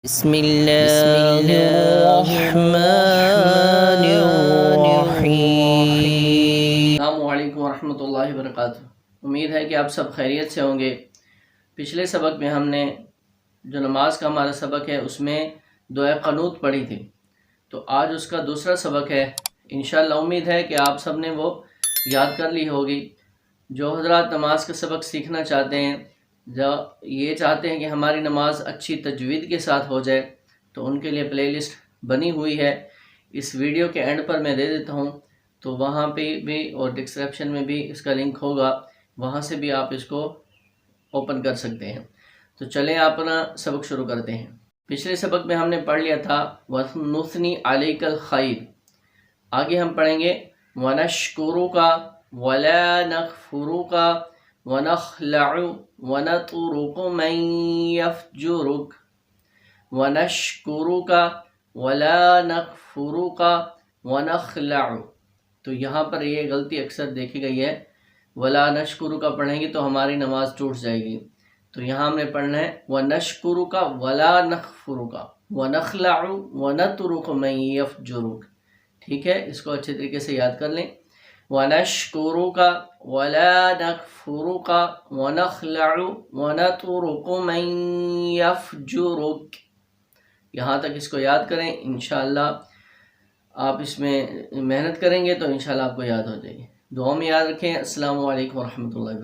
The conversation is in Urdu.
بسم اللہ الرحمن الرحیم۔ السلام علیکم ورحمۃ اللہ وبرکاتہ۔ امید ہے کہ آپ سب خیریت سے ہوں گے۔ پچھلے سبق میں ہم نے جو نماز کا ہمارا سبق ہے اس میں دعائے قنوت پڑھی تھی، تو آج اس کا دوسرا سبق ہے۔ انشاءاللہ امید ہے کہ آپ سب نے وہ یاد کر لی ہوگی۔ جو حضرات نماز کا سبق سیکھنا چاہتے ہیں، جو یہ چاہتے ہیں کہ ہماری نماز اچھی تجوید کے ساتھ ہو جائے، تو ان کے لیے پلے لسٹ بنی ہوئی ہے۔ اس ویڈیو کے اینڈ پر میں دے دیتا ہوں، تو وہاں پہ بھی اور ڈسکرپشن میں بھی اس کا لنک ہوگا، وہاں سے بھی آپ اس کو اوپن کر سکتے ہیں۔ تو چلیں اپنا سبق شروع کرتے ہیں۔ پچھلے سبق میں ہم نے پڑھ لیا تھا وَنُثْنِي عَلَيْكَ الْخَيْرَ۔ آگے ہم پڑھیں گے وَنَشْكُرُكَ وَلَا نَكْفُرُكَ وَنَخْلَعُ وَنَتْرُكُ مَن يَفْجُرُكَ وَنَشْكُرُكَ وَلَا نَكْفُرُكَ وَنَخْلَعُ۔ تو یہاں پر یہ غلطی اکثر دیکھی گئی ہے، وَلَا نَشْكُرُكَ پڑھیں گے تو ہماری نماز ٹوٹ جائے گی۔ تو یہاں ہم نے پڑھنا ہے وَنَشْكُرُكَ وَلَا نَكْفُرُكَ وَنَخْلَعُ وَنَتْرُكُ مَن يَفْجُرُكَ۔ ٹھیک ہے، اس کو اچھے طریقے سے یاد کر لیں۔ وَنَشْكُرُكَ وَلَا نَكْفُرُكَ وَنَخْلَعُ وَنَتْرُكُ مَن يَفْجُرُكَ۔ یہاں تک اس کو یاد کریں۔ انشاءاللہ آپ اس میں محنت کریں گے تو انشاءاللہ آپ کو یاد ہو جائے گی۔ دعاؤں میں یاد رکھیں۔ السلام علیکم ورحمۃ اللہ وبرکاتہ۔